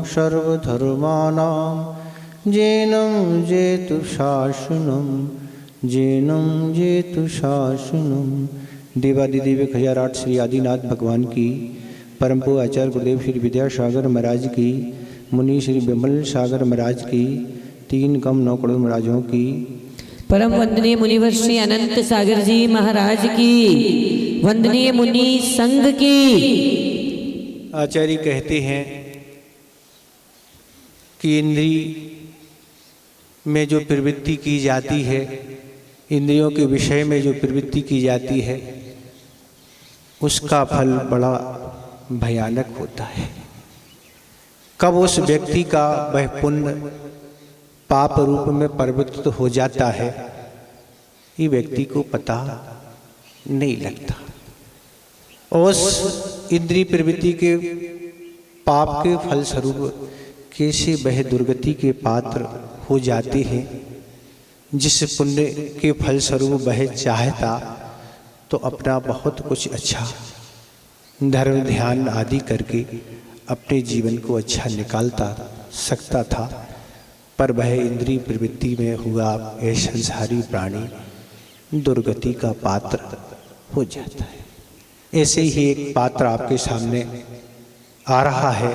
सर्वधर्माणां जैनं जेतु शासनं जैनं जेतु शासनं। देवादिदेव 1008 श्री आदिनाथ भगवान की, परम पूज्य आचार्य गुरुदेव श्री विद्यासागर महाराज की, मुनि श्री विमल सागर महाराज की, 3 कम 9 करोड़ महाराजों की, परम वंदनीय मुनिवर श्री अनंत सागर जी महाराज की, वंदनीय मुनि संघ की। आचार्य कहते हैं कि इंद्रिय में जो प्रवृत्ति की जाती है, इंद्रियों के विषय में जो प्रवृत्ति की जाती है, उसका फल बड़ा भयानक होता है। कब उस व्यक्ति का वह पुण्य पाप रूप में परिवर्तित हो जाता है, ये व्यक्ति को पता नहीं लगता। उस इंद्रिय प्रवृत्ति के पाप के फलस्वरूप कैसे वह दुर्गति के पात्र हो जाते हैं। जिस पुण्य के फलस्वरूप वह चाहता तो अपना बहुत कुछ अच्छा धर्म ध्यान आदि करके अपने जीवन को अच्छा निकालता सकता था, पर वह इंद्रिय प्रवृत्ति में हुआ यह संसारी प्राणी दुर्गति का पात्र हो जाता है। ऐसे ही एक पात्र आपके सामने आ रहा है,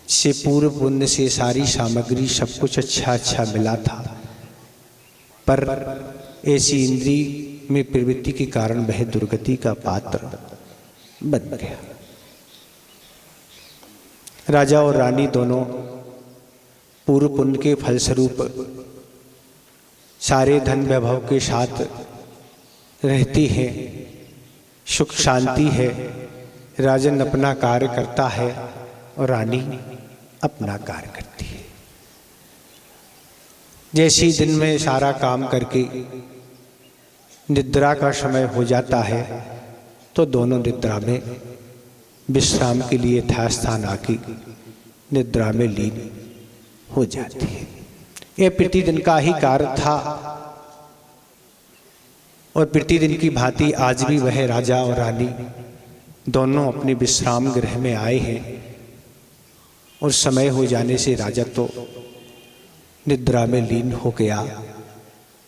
से पूर्व पुण्य से सारी सामग्री सब कुछ अच्छा मिला था, पर ऐसी इंद्रिय में प्रवृत्ति के कारण वह दुर्गति का पात्र बन गया। राजा और रानी दोनों पूर्व पुण्य के फलस्वरूप सारे धन वैभव के साथ रहती हैं, सुख शांति है। राजन अपना कार्य करता है और रानी अपना कार्य करती है। जैसे ही दिन में सारा काम करके निद्रा का समय हो जाता है तो दोनों निद्रा में विश्राम के लिए यथास्थान आके निद्रा में लीन हो जाती है। यह प्रतिदिन का ही कार्य था और प्रतिदिन की भांति आज भी वह राजा और रानी दोनों अपने विश्राम गृह में आए हैं और समय हो जाने से राजा तो निद्रा में लीन हो गया,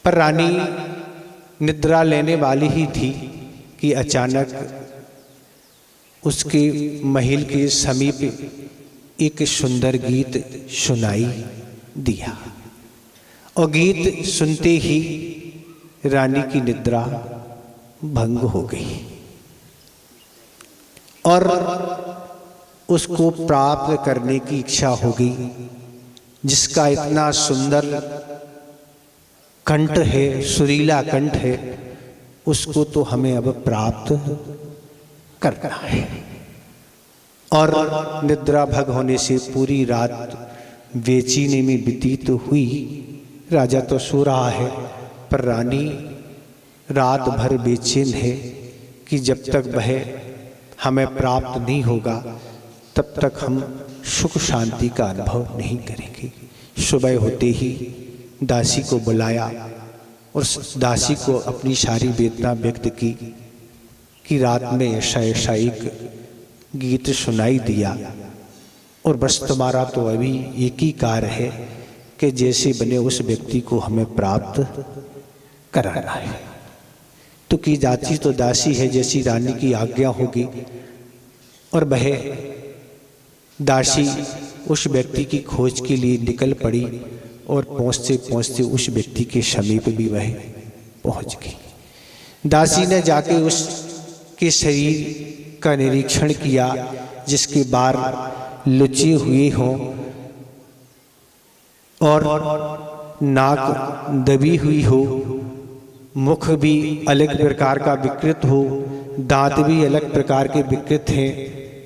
पर रानी निद्रा लेने वाली ही थी कि अचानक उसके महल के समीप एक सुंदर गीत सुनाई दिया और गीत सुनते ही रानी की निद्रा भंग हो गई और उसको प्राप्त करने की इच्छा हो गई, जिसका इतना सुंदर कंठ है, सुरीला कंठ है, उसको तो हमें अब प्राप्त करना है। और निद्रा भंग होने से पूरी रात बेचैनी में व्यतीत हुई। राजा तो सो रहा है, पर रानी रात भर बेचैन है कि जब तक वह हमें प्राप्त नहीं होगा तब तक हम सुख शांति का अनुभव नहीं करेंगे। सुबह होते ही दासी को बुलाया और दासी को अपनी सारी वेदना व्यक्त की कि रात में ऐसा एक गीत सुनाई दिया और बस तुम्हारा तो अभी एक ही कार्य है कि जैसे बने उस व्यक्ति को हमें प्राप्त कराना है। तो की दासी तो दासी है, जैसी रानी की आज्ञा होगी। और वह दासी उस व्यक्ति की खोज के लिए निकल पड़ी और पहुँचते पहुँचते उस व्यक्ति के समीप भी वह पहुँच गई। दासी ने जाके उसके शरीर का निरीक्षण किया, जिसके बाल लुचे हुए हों और नाक दबी हुई हो, मुख भी अलग प्रकार का विकृत हो, दांत भी अलग प्रकार के विकृत हैं,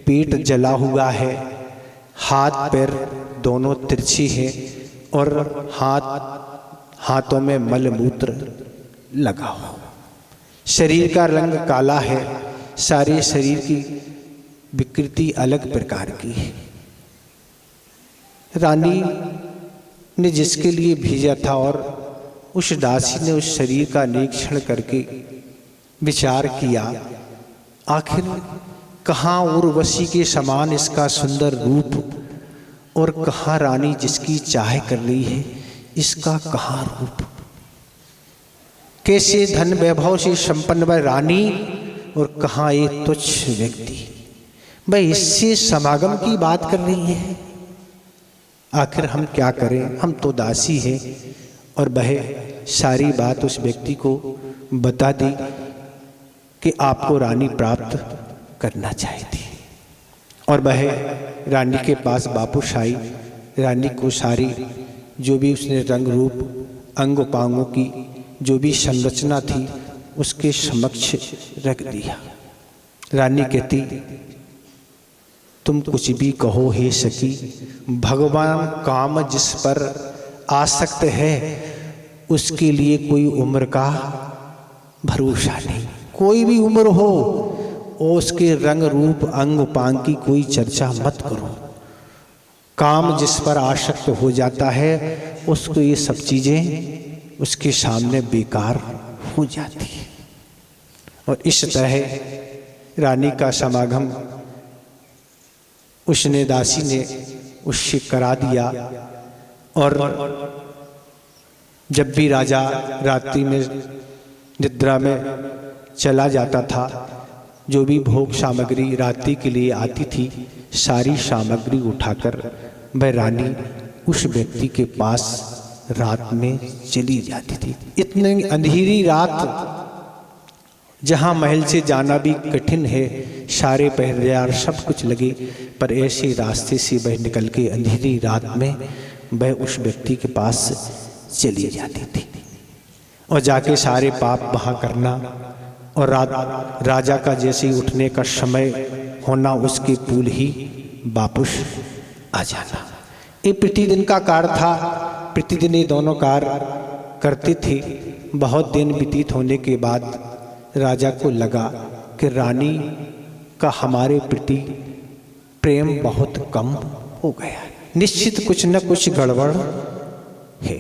पेट जला हुआ है, हाथ पैर दोनों तिरछे हैं और हाथों में मलमूत्र लगा हो। शरीर का रंग काला है, सारे शरीर की विकृति अलग प्रकार की है। रानी ने जिसके लिए भेजा था और उस दासी ने उस शरीर का निरीक्षण करके विचार किया, आखिर कहाँ उर्वशी के समान इसका सुंदर रूप, और कहाँ रानी जिसकी चाह कर रही है इसका कहाँ रूप। कैसे धन वैभव से संपन्न वह रानी, और कहाँ एक तुच्छ व्यक्ति वह इससे समागम की बात कर रही है। आखिर हम क्या करें, हम तो दासी हैं। और वह सारी बात उस व्यक्ति को बता दी कि आपको रानी प्राप्त करना चाहिए। और वह रानी के पास वापस आई। रानी को सारी जो भी उसने रंग रूप अंग उपांगों की जो भी संरचना थी उसके समक्ष रख दिया। रानी कहती, तुम कुछ भी कहो हे सखी, भगवान काम जिस पर आसक्त है उसके लिए कोई उम्र का भरोसा नहीं। कोई भी उम्र हो और उसके रंग रूप अंग उपांग की कोई चर्चा मत करो। काम जिस पर आसक्त हो जाता है उसको ये सब चीजें उसके सामने बेकार हो जाती है। और इस तरह रानी का समागम उसने दासी ने उससे करा दिया। और जब भी राजा रात्रि में निद्रा में चला जाता था, जो भी भोग सामग्री रात्रि के लिए आती थी सारी सामग्री उठाकर वह रानी उस व्यक्ति के पास रात में चली जाती थी। इतनी अंधेरी रात जहाँ महल से जाना भी कठिन है, सारे पहरेदार सब कुछ लगे, पर ऐसे रास्ते से वह निकल के अंधेरी रात में वह उस व्यक्ति के पास चली जाती थी और जाके सारे पाप वहाँ करना। और राजा का जैसे ही उठने का समय होना उसके पूल ही वापस आ जाना। ये प्रतिदिन का कार्य था। प्रतिदिन ये दोनों कार्य करते थे। बहुत दिन व्यतीत होने के बाद राजा को लगा कि रानी का हमारे प्रति प्रेम बहुत कम हो गया, निश्चित कुछ न कुछ गड़बड़ है।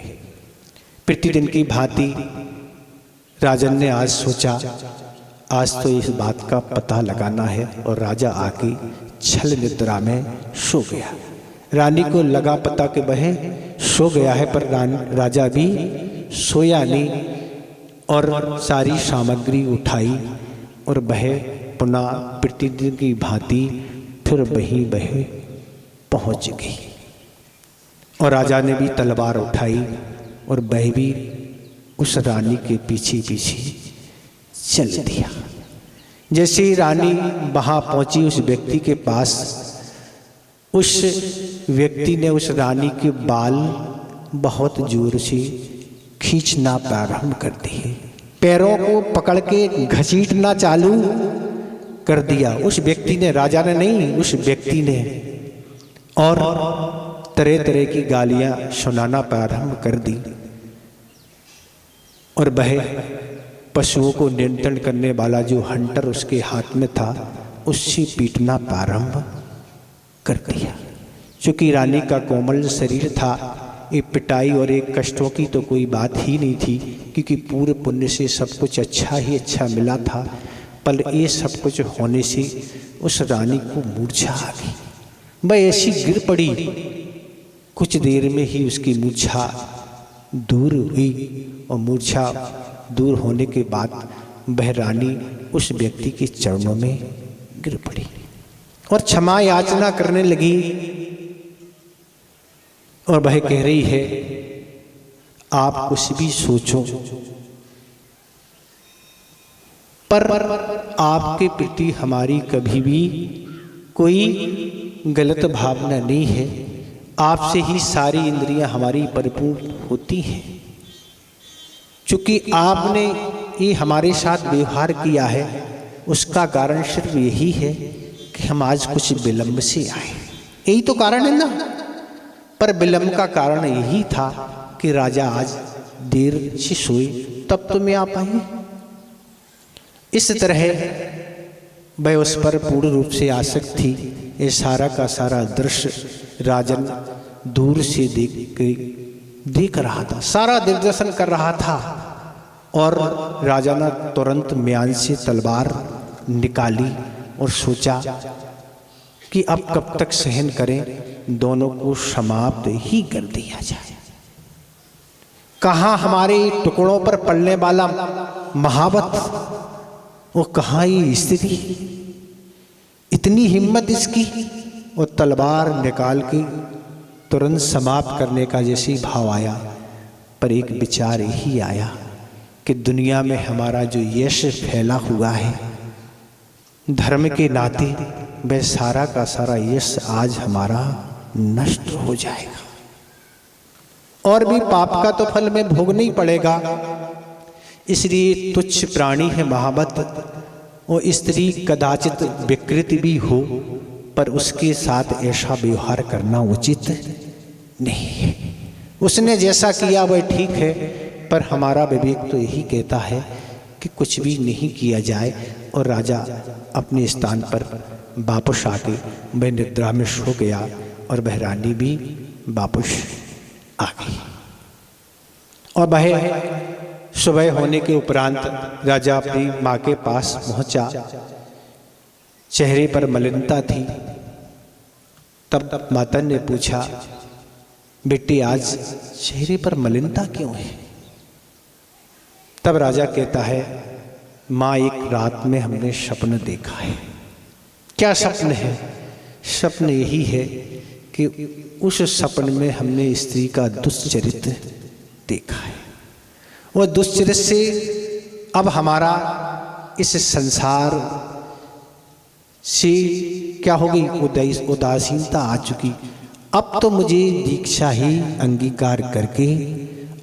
प्रतिदिन की भांति राजन ने आज सोचा आज तो इस बात का पता लगाना है। और राजा आके छल निद्रा में सो गया। रानी को लगा पता कि वह सो गया है, पर राजा भी सोया नहीं। और सारी सामग्री उठाई और वह पुनः प्रतिदिन की भांति फिर वहीं वह पहुंच गई। और राजा ने भी तलवार उठाई और वह भी उस रानी के पीछे पीछे चल दिया। जैसे ही रानी वहां पहुंची उस व्यक्ति के पास, उस व्यक्ति ने उस रानी के बाल बहुत जोर से खींचना प्रारंभ कर दिए, पैरों को पकड़ के घसीटना चालू कर दिया। उस व्यक्ति ने, राजा ने नहीं, उस व्यक्ति ने। और तरह तरह की गालियां सुनाना प्रारंभ कर दी। और वह पशुओं को नियंत्रण करने वाला जो हंटर उसके हाथ में था उससे पीटना प्रारंभ कर दिया। चूंकि रानी का कोमल शरीर था, ये पिटाई और एक कष्टों की तो कोई बात ही नहीं थी, क्योंकि पूरे पुण्य से सब कुछ अच्छा ही अच्छा मिला था। पर ये सब कुछ होने से उस रानी को मूर्छा आ गई। वह ऐसी गिर पड़ी, कुछ देर में ही उसकी मूर्छा दूर हुई। और मूर्छा दूर होने के बाद वह रानी उस व्यक्ति के चरणों में गिर पड़ी और क्षमा याचना करने लगी। और वह कह रही है, आप कुछ भी सोचो, पर आपके प्रति हमारी कभी भी कोई गलत भावना नहीं है। आपसे ही सारी इंद्रियां हमारी परिपूर्ण होती हैं। चूंकि आपने ये हमारे साथ व्यवहार किया है, उसका कारण सिर्फ यही है कि हम आज कुछ विलंब से आए। यही तो कारण है ना। पर विलंब का कारण यही था कि राजा आज देर से सोए, तब तो मैं आ पाई। इस तरह वह उस पर पूर्ण रूप से आसक्त थी। ये सारा का सारा दृश्य राजन दूर से देख रहा था, सारा दिग्दर्शन कर रहा था। और राजा ने तुरंत म्यान से तलवार निकाली और सोचा कि अब कब तक सहन करें, दोनों को समाप्त ही कर दिया जाए। कहाँ हमारे टुकड़ों पर पड़ने वाला महावत, वो कहाँ ये स्थिति, इतनी हिम्मत इसकी, और तलवार निकाल के तुरंत समाप्त करने का जैसे ही भाव आया, पर एक विचार यही आया कि दुनिया में हमारा जो यश फैला हुआ है धर्म के नाते, वह सारा का सारा यश आज हमारा नष्ट हो जाएगा, और भी पाप का तो फल में भोगना ही पड़ेगा। इसलिए तुच्छ प्राणी है महावत, वो स्त्री कदाचित विकृति भी हो, पर उसके साथ ऐसा व्यवहार करना उचित नहीं है। उसने जैसा किया वह ठीक है, पर हमारा विवेक तो यही कहता है कि कुछ भी नहीं किया जाए। और राजा अपने स्थान पर वापस आके वह निद्रा में सो गया, और वह रानी भी वापस आ गई। और वह सुबह होने के उपरांत राजा अपनी माँ के पास पहुंचा। चेहरे पर मलिनता थी। तब माता ने पूछा, बेटी आज चेहरे पर मलिनता क्यों है? तब राजा कहता है, माँ एक रात में हमने स्वप्न देखा है। क्या स्वप्न है? स्वप्न यही है कि उस स्वप्न में हमने स्त्री का दुष्चरित्र देखा है। वह दुष्चरित्र से अब हमारा इस संसार से क्या हो गई, उदासीनता आ चुकी। अब तो मुझे दीक्षा ही अंगीकार करके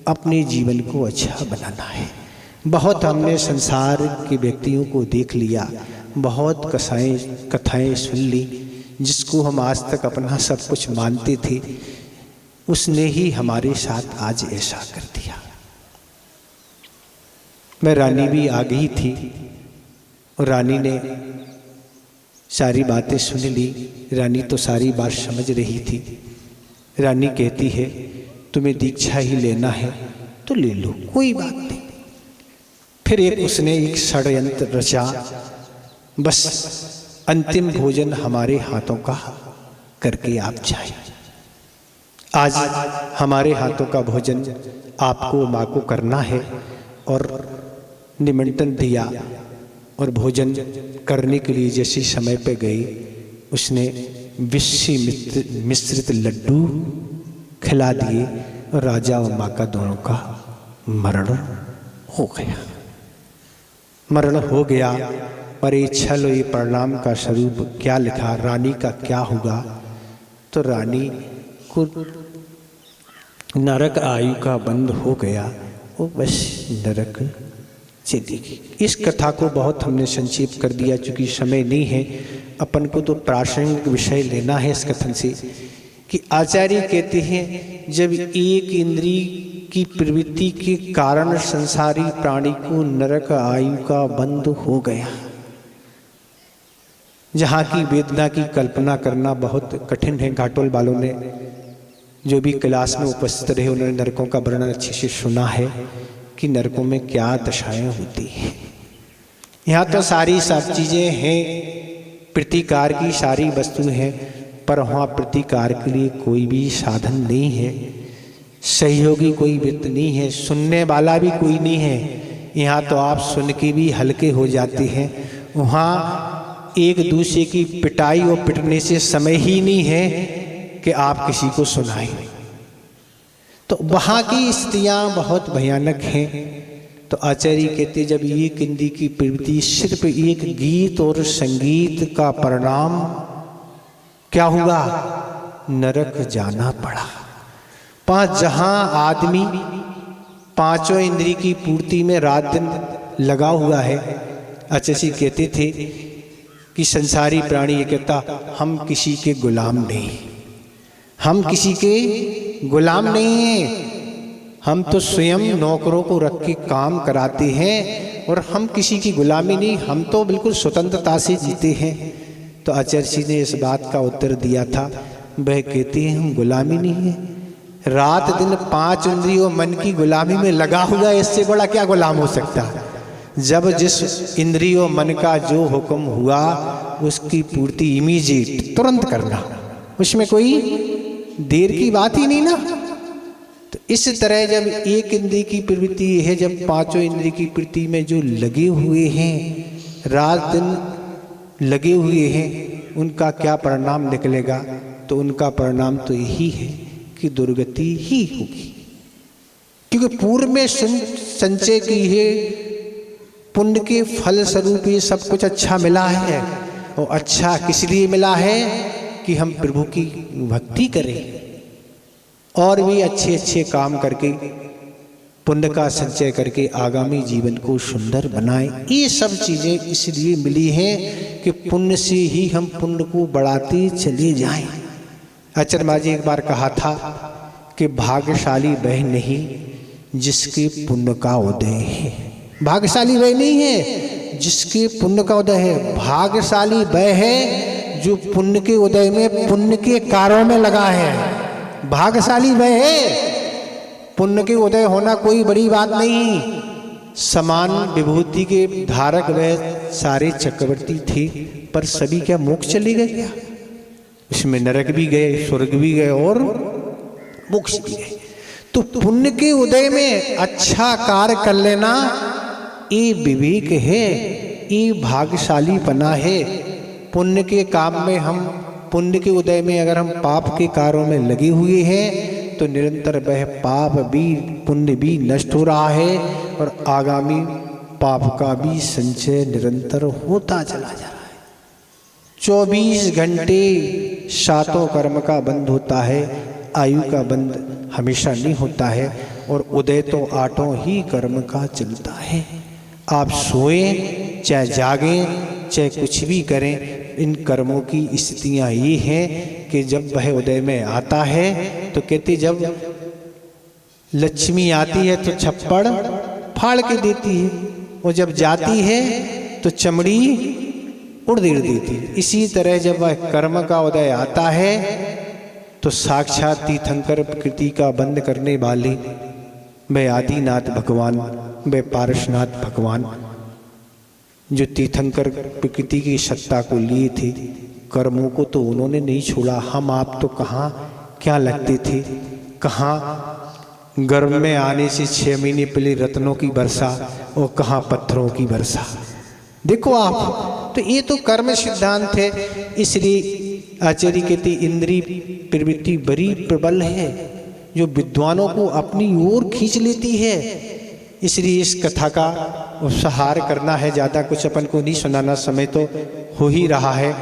अपने जीवन को अच्छा बनाना है। बहुत हमने संसार के व्यक्तियों को देख लिया, बहुत कथाएं सुन ली, जिसको हम आज तक अपना सब कुछ मानते थे, उसने ही हमारे साथ आज ऐसा कर दिया। मैं रानी भी आ गई थी, और रानी ने सारी बातें सुन ली। रानी तो सारी बात समझ रही थी। रानी कहती है, तुम्हें दीक्षा ही लेना है तो ले लो, कोई बात नहीं। फिर उसने एक षड्यंत्र रचा, बस अंतिम भोजन हमारे हाथों का करके आप जाए। आज हमारे हाथों का भोजन आपको माँ को करना है। और निमंत्रण दिया, और भोजन करने के लिए जैसे समय पे गई, उसने विषि मिश्रित लड्डू खिला दिए, और राजा और माँ का दोनों का मरण हो गया। मरण हो गया, पर ये छल, ये परिणाम का स्वरूप क्या लिखा, रानी का क्या हुआ? तो रानी को नरक आयु का बंद हो गया, वो बस नरक चली गई। इस कथा को बहुत हमने संक्षेप कर दिया, चूँकि समय नहीं है। अपन को तो प्रासंगिक विषय लेना है इस कथन से, कि आचार्य कहते हैं जब एक इंद्रिय की प्रवृत्ति के कारण संसारी प्राणी को नरक आयु का बंद हो गया, जहाँ की वेदना की कल्पना करना बहुत कठिन है। घाटोल वालों ने जो भी क्लास में उपस्थित रहे, उन्होंने नरकों का वर्णन अच्छे से सुना है कि नरकों में क्या दशाएं होती हैं। यहाँ तो सारी सब चीज़ें हैं, प्रतिकार की सारी वस्तु हैं, पर वहाँ प्रतिकार के लिए कोई भी साधन नहीं है, सहयोगी कोई वित्त नहीं है, सुनने वाला भी कोई नहीं है। यहाँ तो आप सुन के भी हल्के हो जाते हैं। वहाँ एक दूसरे की पिटाई और पिटने से समय ही नहीं है कि आप किसी को सुनाएं। तो वहाँ की स्त्रियाँ बहुत भयानक हैं। तो आचार्य कहते जब एक इंद्रिय की प्रवृत्ति सिर्फ एक गीत और संगीत का परिणाम क्या हुआ, नरक जाना पड़ा। जहाँ आदमी पांचों इंद्रिय की पूर्ति में रात दिन लगा हुआ है। आचार्य कहते थे कि संसारी प्राणी ये कहता, हम किसी के गुलाम नहीं, हम किसी के गुलाम नहीं हैं, हम तो स्वयं नौकरों को रख के काम कराते हैं, और हम किसी की गुलामी नहीं, हम तो बिल्कुल स्वतंत्रता से जीते हैं। तो आचार्य जी ने इस बात का उत्तर दिया था, वह कहते हैं हम गुलामी नहीं है, रात दिन पांच इंद्रियों मन की गुलामी में लगा हुआ, इससे बड़ा क्या गुलाम हो सकता है। जब जिस इंद्रियों मन का जो हुक्म हुआ उसकी पूर्ति इमीडिएट, तुरंत करना, उसमें कोई देर की बात ही नहीं ना। तो इस तरह जब एक इंद्रिय की प्रवृत्ति है, जब पांचों इंद्रिय की प्रवृत्ति में जो लगे हुए हैं, रात दिन लगे हुए हैं, उनका क्या परिणाम निकलेगा? तो उनका परिणाम तो यही है कि दुर्गति ही होगी। क्योंकि पूर्व में संचय की है, पुण्य के फल स्वरूप ये सब कुछ अच्छा मिला है। और अच्छा किस लिए मिला है? कि हम प्रभु की भक्ति करें और भी अच्छे अच्छे काम करके पुण्य का संचय करके आगामी जीवन को सुंदर बनाएं। ये सब चीज़ें इसलिए मिली हैं कि पुण्य से ही हम पुण्य को बढ़ाते चले जाएं। आचार्य महाराज जी एक बार कहा था कि भाग्यशाली वह नहीं जिसके पुण्य का उदय है। भाग्यशाली वह नहीं है जिसके पुण्य का उदय है, भाग्यशाली वह है जो पुण्य के उदय में पुण्य के कार्यों में लगा है। भाग्यशाली वह है, पुण्य के उदय होना कोई बड़ी बात नहीं। समान विभूति के धारक वह सारे चक्रवर्ती थे, पर सभी क्या मोक्ष चले गए क्या? इसमें नरक भी गए, स्वर्ग भी गए और मोक्ष भी गए। तो पुण्य के उदय में अच्छा कार्य कर लेना ये विवेक है, ये भाग्यशालीपना है। पुण्य के काम में हम, पुण्य के उदय में अगर हम पाप के कार्यों में लगे हुए हैं तो निरंतर वह पाप भी पुण्य भी नष्ट हो रहा है और आगामी पाप का भी संचय निरंतर होता चला जा रहा है। 24 घंटे सातों कर्म का बंद होता है, आयु का बंद हमेशा नहीं होता है, और उदय तो आठों ही कर्म का चलता है। आप सोएं चाहे जागें चाहे कुछ भी करें, इन कर्मों की स्थितियाँ ये हैं कि जब वह उदय में आता है तो कहते जब लक्ष्मी आती है तो छप्पड़ फाड़ के देती है, और जब जाती है तो चमड़ी उड़ेड़ देती है। इसी तरह जब वह कर्म का उदय आता है तो साक्षात तीर्थंकर प्रकृति का बंद करने वाले वे आदिनाथ भगवान, वे पारसनाथ भगवान जो तीर्थंकर प्रकृति की सत्ता को लिए थे, कर्मों को तो उन्होंने नहीं छोड़ा। हम आप तो कहाँ क्या लगते थे, कहाँ गर्भ में आने से 6 महीने पहले रत्नों की वर्षा और कहाँ पत्थरों की वर्षा। देखो आप, तो ये तो कर्म सिद्धांत है। इसलिए आचार्य कहते इंद्रिय प्रवृत्ति बड़ी प्रबल है जो विद्वानों को अपनी ओर खींच लेती है। इसलिए इस कथा का उपसंहार करना है, ज़्यादा कुछ अपन को नहीं सुनाना, समय तो हो ही रहा है।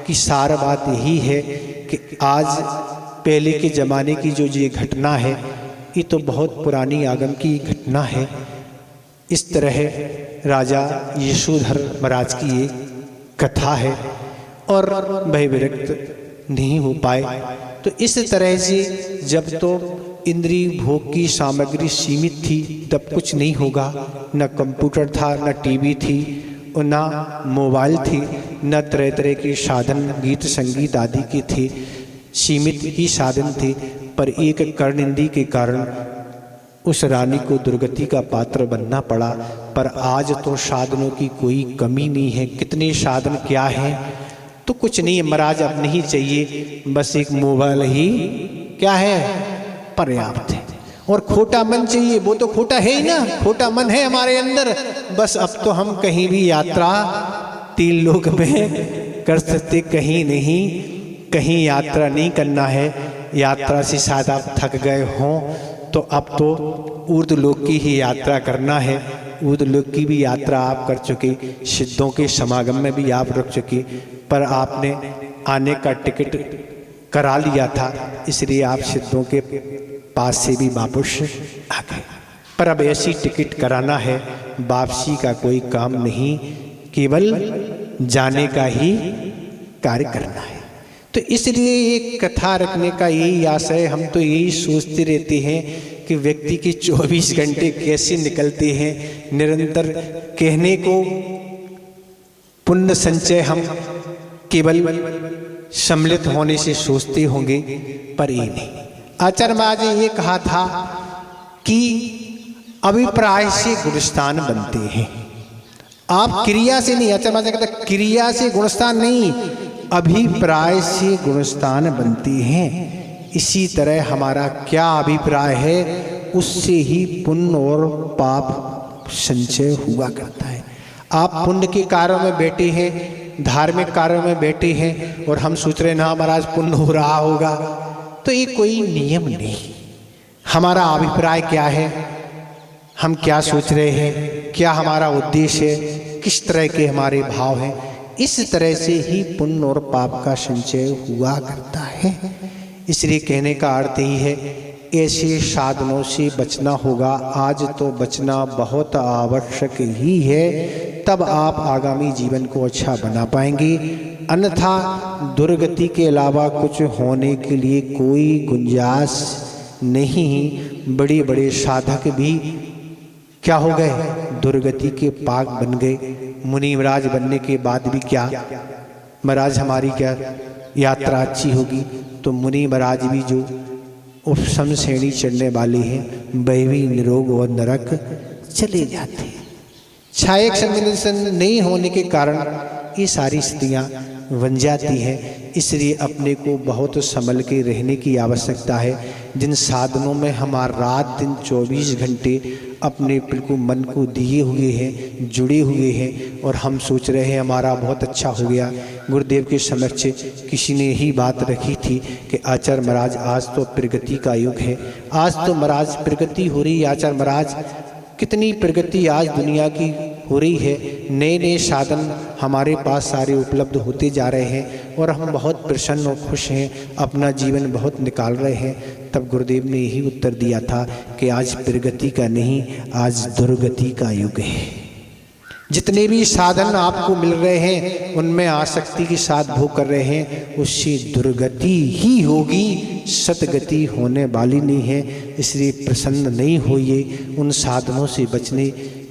कि सार बात यही है कि आज पहले के ज़माने की जो ये घटना है ये तो बहुत पुरानी आगम की घटना है। इस तरह राजा यशोधर महाराज की ये कथा है और वह विरक्त नहीं हो पाए। तो इस तरह से जब तो इंद्रिय भोग की सामग्री सीमित थी तब कुछ नहीं होगा, न कंप्यूटर था, न टीवी थी, और न मोबाइल थी, न तरह तरह के साधन गीत संगीत आदि के थे, सीमित ही साधन थे। पर एक कर्ण इंद्रिय के कारण उस रानी को दुर्गति का पात्र बनना पड़ा। पर आज तो साधनों की कोई कमी नहीं है। कितने साधन क्या हैं, तो कुछ नहीं है महाराज, अब नहीं चाहिए, बस एक मोबाइल ही क्या है पर्याप्त है। और खोटा मन चाहिए, वो तो खोटा है ही ना, खोटा मन है हमारे अंदर। बस अब तो हम कहीं भी यात्रा 3 लोक में कर सकते, कहीं नहीं, कहीं यात्रा नहीं करना है। यात्रा से शायद आप थक गए हों तो अब तो ऊर्ध्वलोक की ही यात्रा करना है। ऊर्ध्वलोक की भी यात्रा आप कर चुके, सिद्धों के समागम में भी आप रुक चुके, पर आपने आने का टिकट करा लिया था, इसलिए आप सिद्धों के पास से भी वापस आ गए। पर अब ऐसी टिकट कराना है, वापसी का कोई काम नहीं, केवल जाने का ही कार्य करना है। तो इसलिए एक कथा रखने का यही आशय। हम तो यही सोचते रहते हैं कि व्यक्ति के 24 घंटे कैसे निकलते हैं, निरंतर कहने को पुण्य संचय हम केवल सम्मिलित होने से सोचते होंगे, पर ये नहीं। आचार्य महाराज ने ये कहा था कि अभिप्राय से गुणस्थान बनते हैं। आप क्रिया से नहीं, आचार्य महाराज कहते क्रिया से गुणस्थान नहीं, अभिप्राय से गुणस्थान बनते हैं। इसी तरह हमारा क्या अभिप्राय है उससे ही पुण्य और पाप संचय हुआ करता है। आप पुण्य के कार्यों में बैठे हैं, धार्मिक कार्यों में बैठे हैं और हम सोच रहे ना महाराज पुण्य हो रहा होगा, तो ये कोई नियम नहीं। हमारा अभिप्राय क्या है, हम क्या सोच रहे हैं, क्या हमारा उद्देश्य है, किस तरह के हमारे भाव हैं, इस तरह से ही पुण्य और पाप का संचय हुआ करता है। इसलिए कहने का अर्थ ही है ऐसे साधनों से बचना होगा। आज तो बचना बहुत आवश्यक ही है, तब आप आगामी जीवन को अच्छा बना पाएंगे। अन्यथा दुर्गति के अलावा कुछ होने के लिए कोई गुंजाइश नहीं। बड़े बड़े साधक भी क्या हो गए, दुर्गति के पाक बन गए। मुनि महाराज बनने के बाद भी क्या, महाराज हमारी क्या यात्रा अच्छी होगी, तो मुनि महाराज भी जो उपशम श्रेणी चढ़ने वाले हैं वह भी निरोग और नरक चले जाते हैं। छायक संवेदनशील नहीं होने के कारण ये सारी स्थितियाँ बन जाती हैं। इसलिए अपने को बहुत संभल के रहने की आवश्यकता है। जिन साधनों में हमारा रात दिन 24 घंटे अपने बिल्कुल मन को दिए हुए हैं, जुड़े हुए हैं, और हम सोच रहे हैं हमारा बहुत अच्छा हो गया। गुरुदेव के समक्ष किसी ने यही बात रखी थी कि आचार्य महाराज आज तो प्रगति का युग है, आज तो महाराज प्रगति हो रही है। आचार्य महाराज कितनी प्रगति आज दुनिया की हो रही है, नए नए साधन हमारे पास सारे उपलब्ध होते जा रहे हैं और हम बहुत प्रसन्न और खुश हैं, अपना जीवन बहुत निकाल रहे हैं। तब गुरुदेव ने यही उत्तर दिया था कि आज प्रगति का नहीं, आज दुर्गति का युग है। जितने भी साधन आपको मिल रहे हैं उनमें आसक्ति के साथ भोग कर रहे हैं, उससे दुर्गति ही होगी, सतगति होने वाली नहीं है। इसलिए प्रसन्न नहीं होइए, उन साधनों से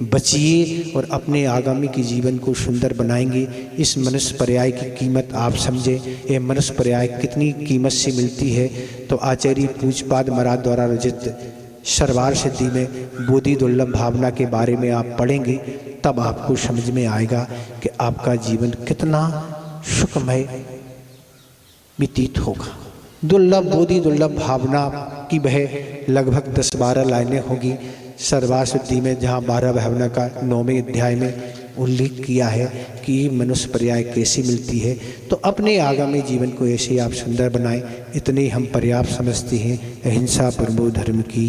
बचिए और अपने आगामी के जीवन को सुंदर बनाएंगे। इस मनुष्य पर्याय की कीमत आप समझें, ये मनुष्य पर्याय कितनी कीमत से मिलती है। तो आचार्य पूज्यपाद महाराज द्वारा रचित सर्वार सिद्धि में बोधि दुर्लभ भावना के बारे में आप पढ़ेंगे, तब आपको समझ में आएगा कि आपका जीवन कितना सुखमय व्यतीत होगा। दुर्लभ बोधि दुर्लभ भावना की वह लगभग 10-12 लाइनें होगी सर्वार सिद्धि में, जहाँ 12 भावना का 9वें अध्याय में उल्लेख किया है कि मनुष्य पर्याय कैसी मिलती है। तो अपने आगामी जीवन को ऐसे आप सुंदर बनाएं, इतने हम पर्याप्त समझते हैं। अहिंसा परमो धर्म की